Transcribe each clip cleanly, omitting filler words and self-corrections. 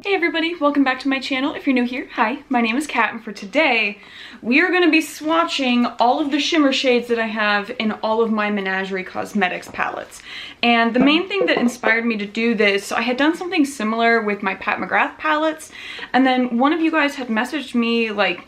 Hey everybody, welcome back to my channel. If you're new here, hi, my name is Kat, and for today, we are going to be swatching all of the shimmer shades that I have in all of my Menagerie Cosmetics palettes. And the main thing that inspired me to do this, so I had done something similar with my Pat McGrath palettes, and then one of you guys had messaged me like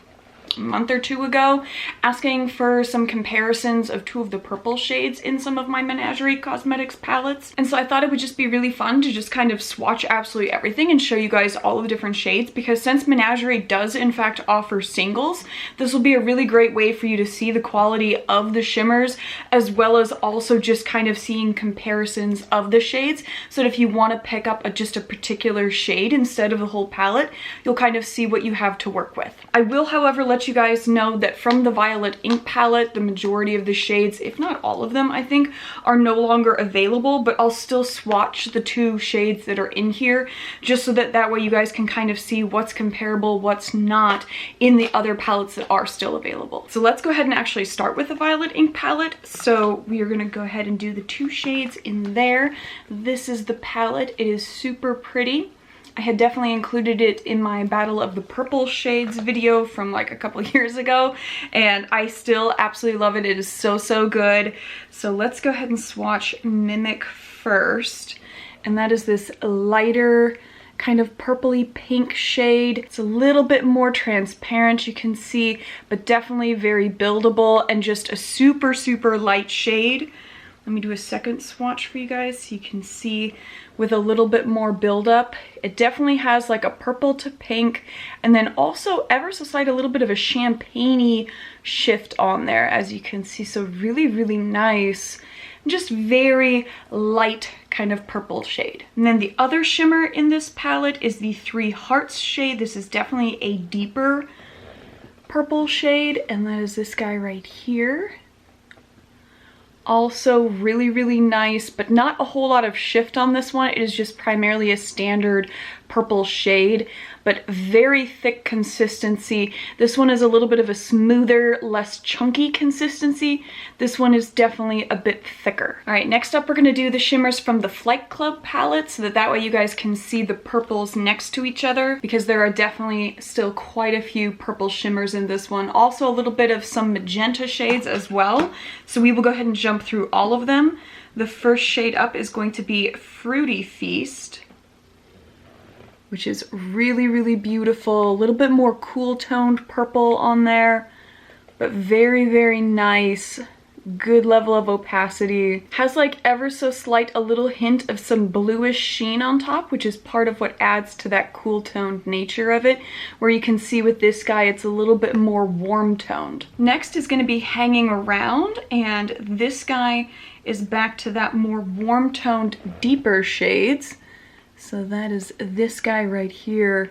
a month or two ago asking for some comparisons of two of the purple shades in some of my Menagerie Cosmetics palettes, and so I thought it would just be really fun to just kind of swatch absolutely everything and show you guys all of the different shades, because since Menagerie does in fact offer singles, this will be a really great way for you to see the quality of the shimmers, as well as also just kind of seeing comparisons of the shades, so that if you want to pick up just a particular shade instead of the whole palette, you'll kind of see what you have to work with. I will, however, let you guys know that from the Violet Ink palette, the majority of the shades, if not all of them, I think, are no longer available, but I'll still swatch the two shades that are in here, just so that way you guys can kind of see what's comparable, what's not in the other palettes that are still available. So let's go ahead and actually start with the Violet Ink palette. So we are going to go ahead and do the two shades in there. This is the palette. It is super pretty. I had definitely included it in my Battle of the Purple Shades video from like a couple years ago, and I still absolutely love it. It is so good. So let's go ahead and swatch Mimic first, and that is this lighter kind of purpley pink shade. It's a little bit more transparent, you can see, but definitely very buildable and just a super light shade. Let me do a second swatch for you guys so you can see with a little bit more buildup. It definitely has like a purple to pink, and then also ever so slight a little bit of a champagne-y shift on there, as you can see. So really nice, just very light kind of purple shade. And then the other shimmer in this palette is the Three Hearts shade. This is definitely a deeper purple shade, and that is this guy right here. Also really nice, but not a whole lot of shift on this one. It is just primarily a standard purple shade, but very thick consistency. This one is a little bit of a smoother, less chunky consistency. This one is definitely a bit thicker. All right, next up we're going to do the shimmers from the Flight Club palette, so that way you guys can see the purples next to each other, because there are definitely still quite a few purple shimmers in this one. Also a little bit of some magenta shades as well. So we will go ahead and jump through all of them. The first shade up is going to be Fruity Feast, which is really beautiful. A little bit more cool toned purple on there, but very nice. Good level of opacity. Has like ever so slight a little hint of some bluish sheen on top, which is part of what adds to that cool toned nature of it, where you can see with this guy it's a little bit more warm toned. Next is going to be Hanging Around, and this guy is back to that more warm toned, deeper shades. So that is this guy right here.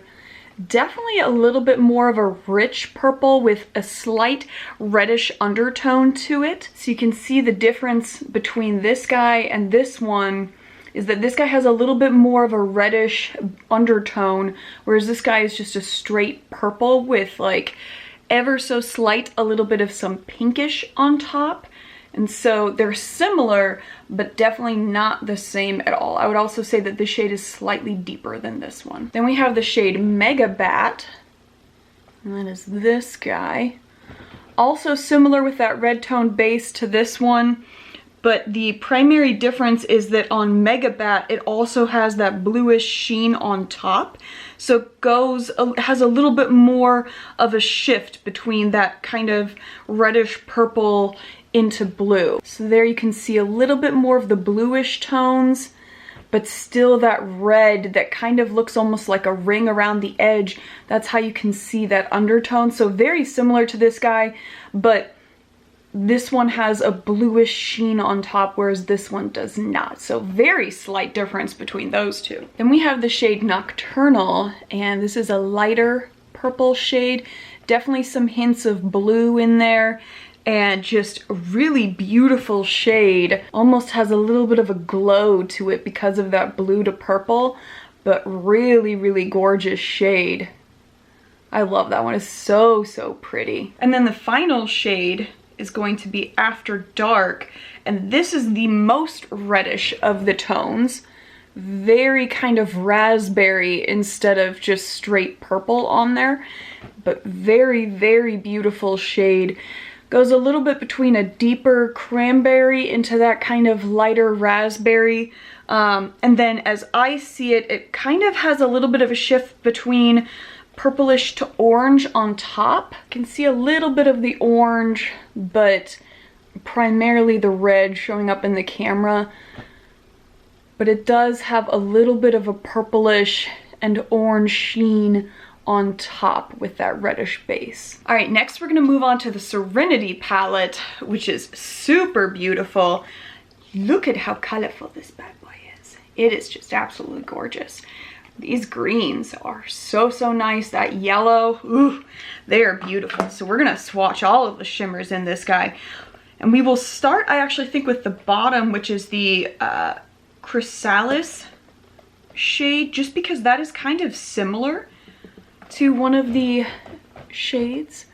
Definitely a little bit more of a rich purple with a slight reddish undertone to it. So you can see the difference between this guy and this one is that this guy has a little bit more of a reddish undertone, whereas this guy is just a straight purple with like ever so slight a little bit of some pinkish on top. And so they're similar, but definitely not the same at all. I would also say that this shade is slightly deeper than this one. Then we have the shade Mega Bat, and that is this guy. Also similar with that red toned base to this one, but the primary difference is that on Mega Bat, it also has that bluish sheen on top. So it has a little bit more of a shift between that kind of reddish purple into blue. So there you can see a little bit more of the bluish tones, but still that red that kind of looks almost like a ring around the edge. That's how you can see that undertone. So very similar to this guy, but this one has a bluish sheen on top, whereas this one does not. So very slight difference between those two. Then we have the shade Nocturnal, and this is a lighter purple shade. Definitely some hints of blue in there, and just a really beautiful shade. Almost has a little bit of a glow to it because of that blue to purple, but really gorgeous shade. I love that one. It's so pretty. And then the final shade is going to be After Dark, and this is the most reddish of the tones. very kind of raspberry instead of just straight purple on there, but very, very beautiful shade. Goes a little bit between a deeper cranberry into that kind of lighter raspberry. And then as I see it, it kind of has a little bit of a shift between purplish to orange on top. You can see a little bit of the orange, but primarily the red showing up in the camera. But it does have a little bit of a purplish and orange sheen on top with that reddish base. All right, next we're gonna move on to the Serenity palette, which is super beautiful. Look at how colorful this bad boy is. It is just absolutely gorgeous. These greens are so, so nice. That yellow, ooh, they are beautiful. So we're gonna swatch all of the shimmers in this guy. And we will start, I actually think, with the bottom, which is the Chrysalis shade, just because that is kind of similar to one of the shades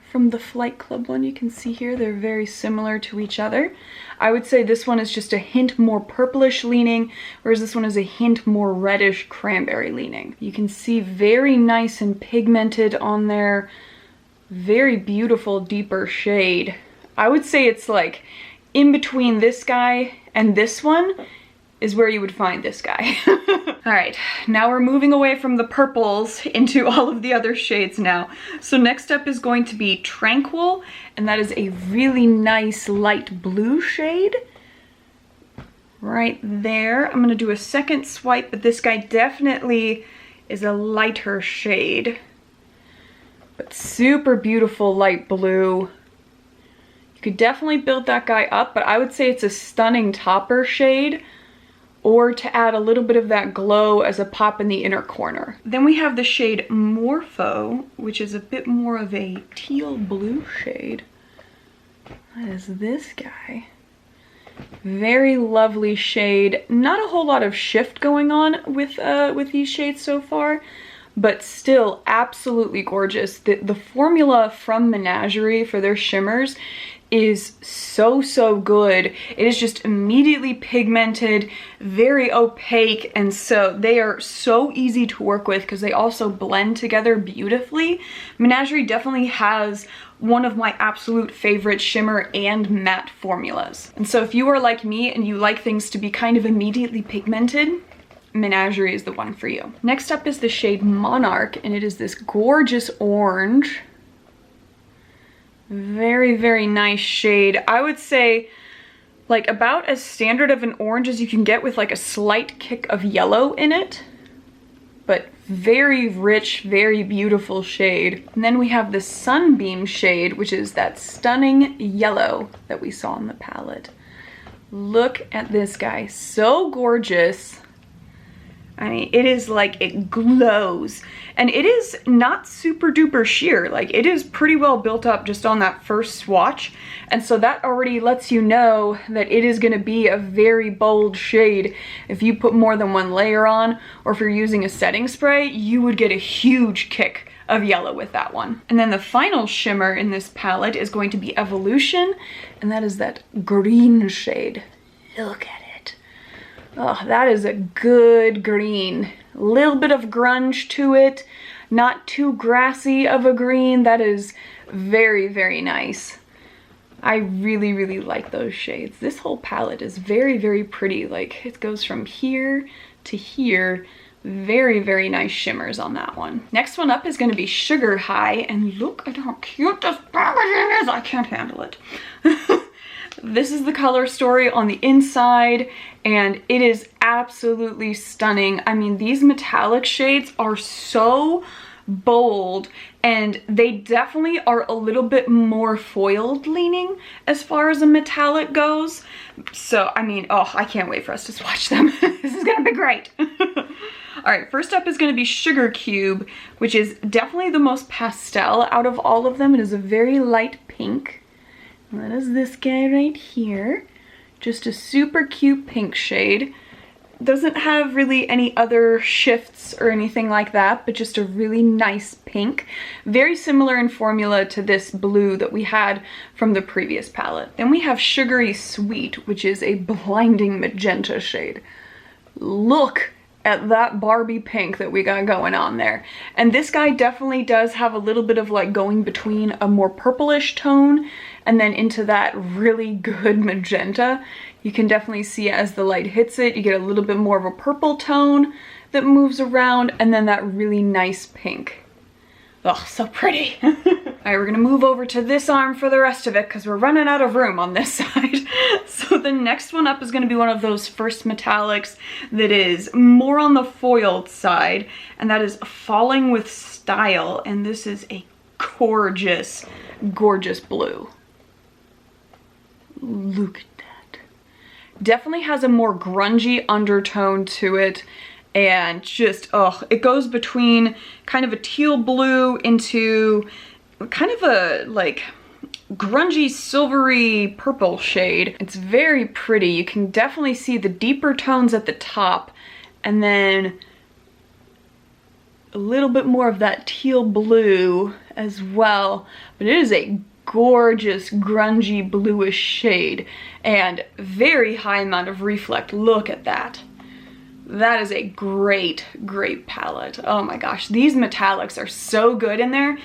from the Flight Club one. You can see here they're very similar to each other. I would say this one is just a hint more purplish leaning, whereas this one is a hint more reddish cranberry leaning. You can see very nice and pigmented on there. Very beautiful deeper shade. I would say it's like in between this guy and this one is where you would find this guy. All right, now we're moving away from the purples into all of the other shades now. So next up is going to be Tranquil, and that is a really nice light blue shade. Right there. I'm gonna do a second swipe, but this guy definitely is a lighter shade. But super beautiful light blue. You could definitely build that guy up, but I would say it's a stunning topper shade, or to add a little bit of that glow as a pop in the inner corner. Then we have the shade Morpho, which is a bit more of a teal blue shade. That is this guy. Very lovely shade. Not a whole lot of shift going on with these shades so far, but still absolutely gorgeous. The formula from Menagerie for their shimmers is so, so good. It is just immediately pigmented, very opaque, and so they are so easy to work with because they also blend together beautifully. Menagerie definitely has one of my absolute favorite shimmer and matte formulas. And so if you are like me and you like things to be kind of immediately pigmented, Menagerie is the one for you. Next up is the shade Monarch, and it is this gorgeous orange. Very, very nice shade. I would say like about as standard of an orange as you can get with like a slight kick of yellow in it, but very rich, very beautiful shade. And then we have the Sunbeam shade, which is that stunning yellow that we saw in the palette. Look at this guy, so gorgeous. I mean, it is like, it glows, and it is not super duper sheer. Like, it is pretty well built up just on that first swatch, and so that already lets you know that it is going to be a very bold shade. If you put more than one layer on, or if you're using a setting spray, you would get a huge kick of yellow with that one. And then the final shimmer in this palette is going to be Evolution, and that is that green shade. Look at it. Oh, that is a good green. A little bit of grunge to it. Not too grassy of a green. That is very, very nice. I really, really like those shades. This whole palette is very, very pretty. Like, it goes from here to here. Very, very nice shimmers on that one. Next one up is going to be Sugar High. And look at how cute this packaging is. I can't handle it. This is the color story on the inside, and it is absolutely stunning. I mean, these metallic shades are so bold, and they definitely are a little bit more foiled leaning as far as a metallic goes. So, I mean, oh, I can't wait for us to swatch them. This is gonna be great. All right, first up is gonna be Sugar Cube, which is definitely the most pastel out of all of them. It is a very light pink. That is this guy right here. Just a super cute pink shade. Doesn't have really any other shifts or anything like that, but just a really nice pink. Very similar in formula to this blue that we had from the previous palette. Then we have Sugary Sweet, which is a blinding magenta shade. look at that Barbie pink that we got going on there. And this guy definitely does have a little bit of like going between a more purplish tone and then into that really good magenta. You can definitely see as the light hits it, you get a little bit more of a purple tone that moves around, and then that really nice pink. Oh, so pretty. All right, we're gonna move over to this arm for the rest of it because we're running out of room on this side. So the next one up is gonna be one of those first metallics that is more on the foiled side, and that is Falling with Style. And this is a gorgeous, gorgeous blue. Look at that. Definitely has a more grungy undertone to it. And just, oh, it goes between kind of a teal blue into kind of a like grungy silvery purple shade. It's very pretty. You can definitely see the deeper tones at the top and then a little bit more of that teal blue as well. But it is a gorgeous grungy bluish shade and very high amount of reflect. Look at that. That is a great, great palette. Oh my gosh, these metallics are so good in there.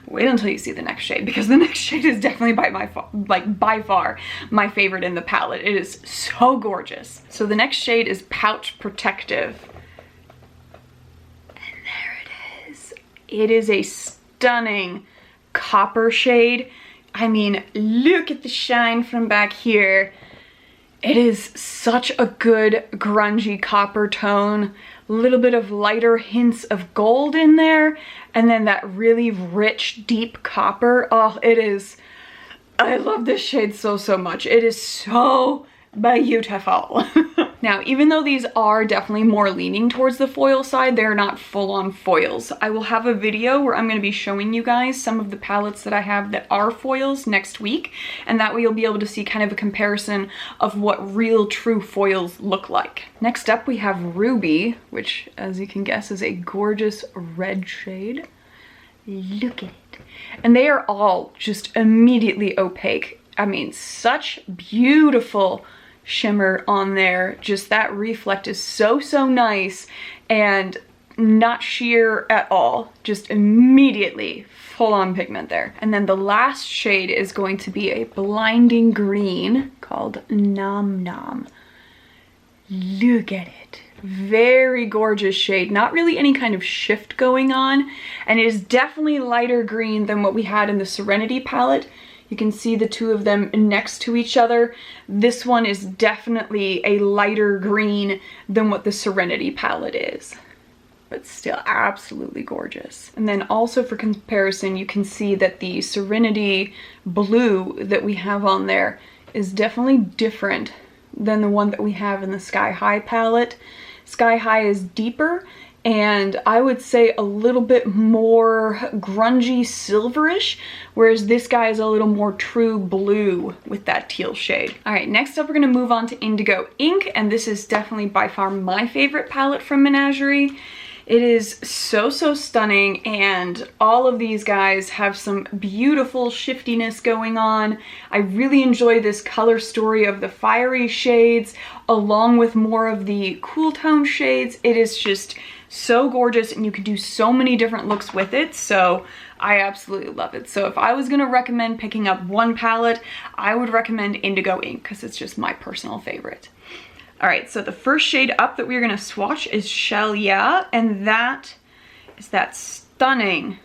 Wait until you see the next shade, because the next shade is definitely by far my favorite in the palette. It is so gorgeous. So the next shade is Pouch Protective. And there it is. It is a stunning copper shade. I mean, look at the shine from back here. It is such a good grungy copper tone, a little bit of lighter hints of gold in there, and then that really rich, deep copper. Oh, it is, I love this shade so, so much. It is so beautiful. Now, even though these are definitely more leaning towards the foil side, they're not full-on foils. I will have a video where I'm going to be showing you guys some of the palettes that I have that are foils next week, and that way you'll be able to see kind of a comparison of what real true foils look like. Next up we have Ruby, which as you can guess is a gorgeous red shade. Look at it. And they are all just immediately opaque. I mean, such beautiful shimmer on there. Just that reflect is so, so nice and not sheer at all. Just immediately full-on pigment there. And then the last shade is going to be a blinding green called Nom Nom. Look at it. Very gorgeous shade. Not really any kind of shift going on, and it is definitely lighter green than what we had in the Serenity palette. You can see the two of them next to each other. This one is definitely a lighter green than what the Serenity palette is, but still absolutely gorgeous. And then also for comparison, you can see that the Serenity blue that we have on there is definitely different than the one that we have in the Sky High palette. Sky High is deeper, and I would say a little bit more grungy silverish, whereas this guy is a little more true blue with that teal shade. All right, next up we're gonna move on to Indigo Ink, and this is definitely by far my favorite palette from Menagerie. It is so, so stunning, and all of these guys have some beautiful shiftiness going on. I really enjoy this color story of the fiery shades along with more of the cool tone shades. It is just so gorgeous, and you can do so many different looks with it, so I absolutely love it. So if I was gonna recommend picking up one palette, I would recommend Indigo Ink because it's just my personal favorite. All right, so the first shade up that we're gonna swatch is Shell Yeah, and that is that stunning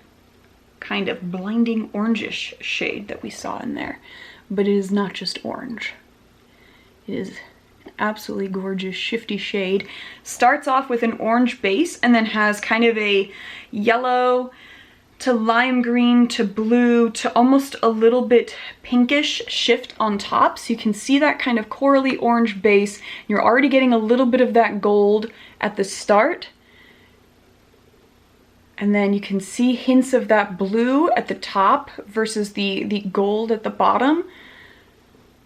kind of blinding orangish shade that we saw in there. But it is not just orange. It is an absolutely gorgeous shifty shade. Starts off with an orange base and then has kind of a yellow to lime green to blue to almost a little bit pinkish shift on top. So you can see that kind of corally orange base. You're already getting a little bit of that gold at the start. And then you can see hints of that blue at the top versus the gold at the bottom.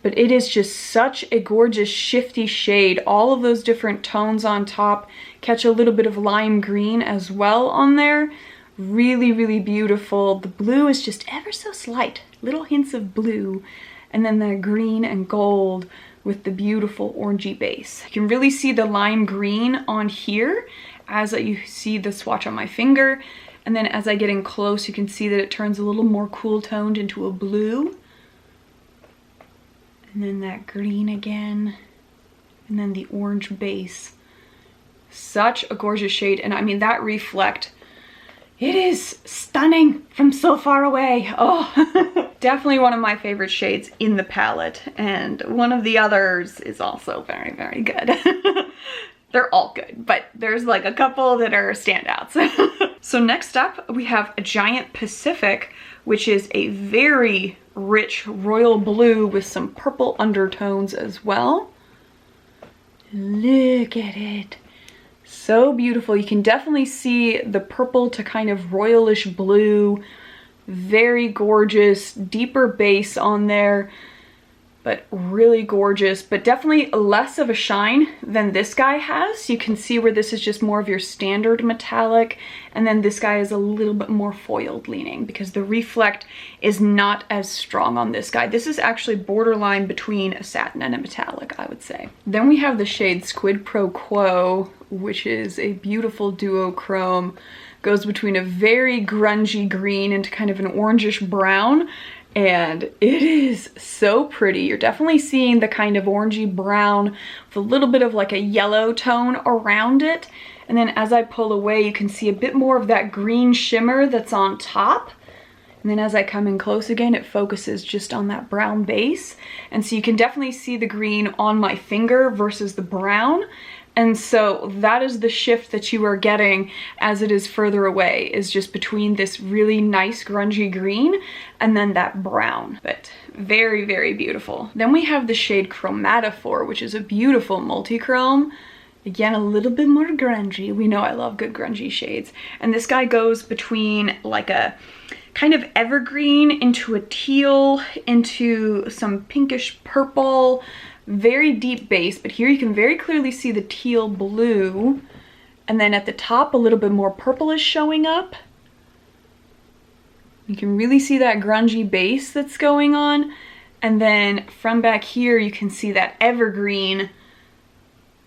But it is just such a gorgeous shifty shade. All of those different tones on top catch a little bit of lime green as well on there. Really, really beautiful. The blue is just ever so slight, little hints of blue, and then the green and gold with the beautiful orangey base. You can really see the lime green on here as you see the swatch on my finger. And then as I get in close, you can see that it turns a little more cool toned into a blue. And then that green again. And then the orange base. Such a gorgeous shade. And I mean, that reflect, it is stunning from so far away. Oh, definitely one of my favorite shades in the palette. And one of the others is also very, very good. They're all good, but there's like a couple that are standouts. So next up, we have a Giant Pacific, which is a very rich royal blue with some purple undertones as well. Look at it. So beautiful. You can definitely see the purple to kind of royalish blue. Very gorgeous, deeper base on there, but really gorgeous, but definitely less of a shine than this guy has. You can see where this is just more of your standard metallic, and then this guy is a little bit more foiled leaning because the reflect is not as strong on this guy. This is actually borderline between a satin and a metallic, I would say. Then we have the shade Squid Pro Quo, which is a beautiful duochrome. Goes between a very grungy green into kind of an orangish brown. And it is so pretty. You're definitely seeing the kind of orangey brown with a little bit of like a yellow tone around it. And then as I pull away, you can see a bit more of that green shimmer that's on top. And then as I come in close again, it focuses just on that brown base. And so you can definitely see the green on my finger versus the brown. And so that is the shift that you are getting as it is further away, is just between this really nice grungy green and then that brown, but very, very beautiful. Then we have the shade Chromatophore, which is a beautiful multi-chrome. Again, a little bit more grungy. We know I love good grungy shades. And this guy goes between like a kind of evergreen into a teal, into some pinkish purple, very deep base, but here you can very clearly see the teal blue, and then at the top a little bit more purple is showing up. You can really see that grungy base that's going on, and then from back here you can see that evergreen,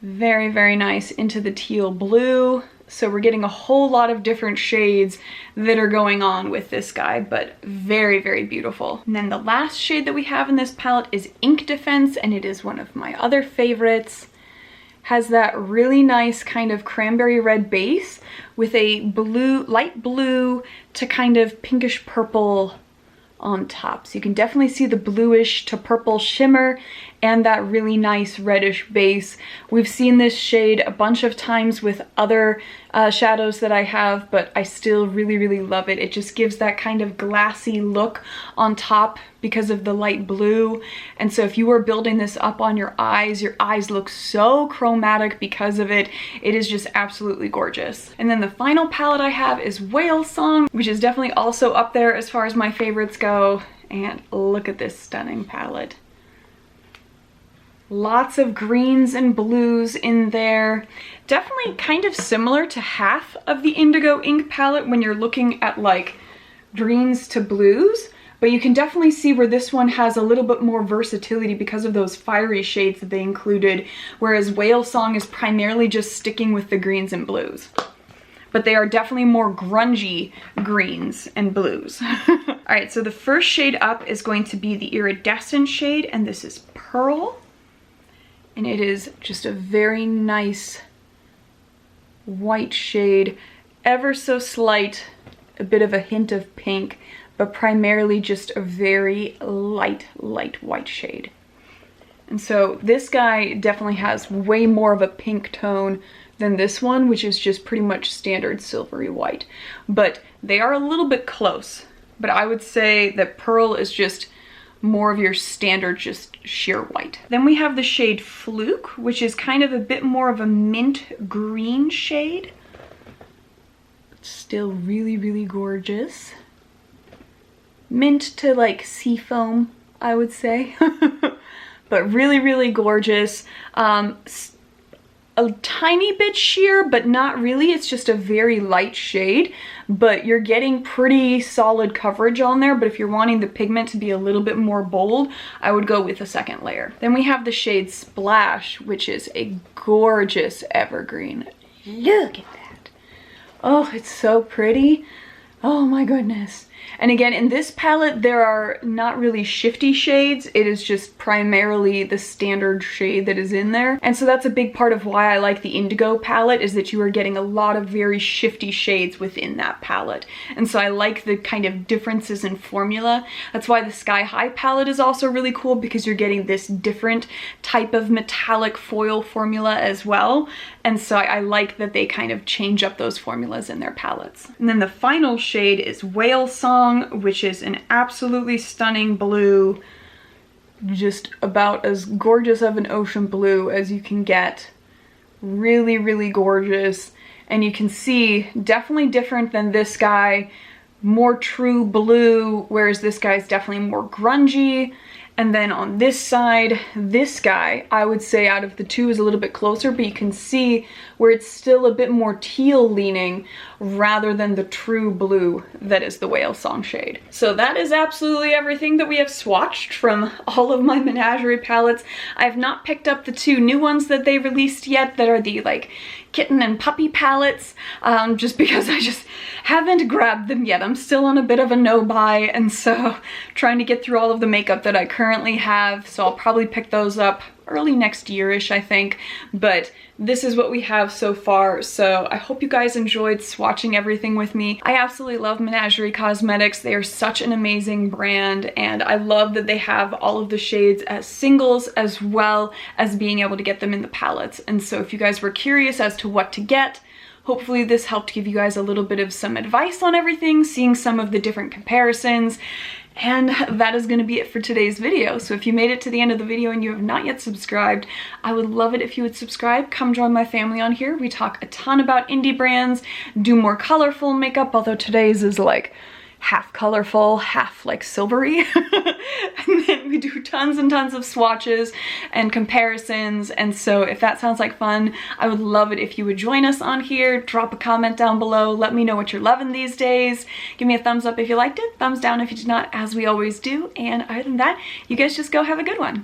very, very nice, into the teal blue. So we're getting a whole lot of different shades that are going on with this guy, but very, very beautiful. And then the last shade that we have in this palette is Ink Defense, and it is one of my other favorites. Has that really nice kind of cranberry red base with a blue, light blue to kind of pinkish purple on top. So you can definitely see the bluish to purple shimmer and that really nice reddish base. We've seen this shade a bunch of times with other shadows that I have, but I still really, really love it. It just gives that kind of glassy look on top because of the light blue. And so if you were building this up on your eyes look so chromatic because of it. It is just absolutely gorgeous. And then the final palette I have is Whale Song, which is definitely also up there as far as my favorites go. And look at this stunning palette. Lots of greens and blues in there. Definitely kind of similar to half of the Indigo Ink palette when you're looking at like greens to blues, but you can definitely see where this one has a little bit more versatility because of those fiery shades that they included, whereas Whale Song is primarily just sticking with the greens and blues. But they are definitely more grungy greens and blues. All right, so the first shade up is going to be the Iridescent shade, and this is Pearl. And it is just a very nice white shade, ever so slight, a bit of a hint of pink, but primarily just a very light white shade. And so this guy definitely has way more of a pink tone than this one, which is just pretty much standard silvery white. But they are a little bit close, but I would say that Pearl is just more of your standard just sheer white. Then we have the shade Fluke, which is kind of a bit more of a mint green shade. Still really, really gorgeous. Mint to like seafoam, I would say. But really, really gorgeous. a tiny bit sheer, but not really. It's just a very light shade, but you're getting pretty solid coverage on there. But if you're wanting the pigment to be a little bit more bold, I would go with a second layer. Then we have the shade Splash, which is a gorgeous evergreen. Look at that. Oh, it's so pretty. Oh my goodness. And again, in this palette, there are not really shifty shades. It is just primarily the standard shade that is in there. And so that's a big part of why I like the Indigo palette, is that you are getting a lot of very shifty shades within that palette. And so I like the kind of differences in formula. That's why the Sky High palette is also really cool, because you're getting this different type of metallic foil formula as well. And so I like that they kind of change up those formulas in their palettes. And then the final shade is Whale Song, which is an absolutely stunning blue, just about as gorgeous of an ocean blue as you can get. Really, really gorgeous. And you can see, definitely different than this guy, more true blue, whereas this guy is definitely more grungy. And then on this side, this guy, I would say out of the two is a little bit closer, but you can see where it's still a bit more teal leaning rather than the true blue that is the Whale Song shade. So that is absolutely everything that we have swatched from all of my Menagerie palettes. I have not picked up the two new ones that they released yet that are the like kitten and puppy palettes, just because I just haven't grabbed them yet. I'm still on a bit of a no buy, and so trying to get through all of the makeup that I currently have, so I'll probably pick those up early next year-ish, I think. But this is what we have so far, so I hope you guys enjoyed swatching everything with me. I absolutely love Menagerie Cosmetics. They are such an amazing brand, and I love that they have all of the shades as singles as well as being able to get them in the palettes. And so if you guys were curious as to what to get, hopefully this helped give you guys a little bit of some advice on everything, seeing some of the different comparisons. And that is going to be it for today's video. So if you made it to the end of the video and you have not yet subscribed, I would love it if you would subscribe. Come join my family on here. We talk a ton about indie brands, do more colorful makeup, although today's is like half colorful, half like silvery. And then we do tons and tons of swatches and comparisons. And so if that sounds like fun, I would love it if you would join us on here. Drop a comment down below. Let me know what you're loving these days. Give me a thumbs up if you liked it, thumbs down if you did not, as we always do. And other than that, you guys just go have a good one.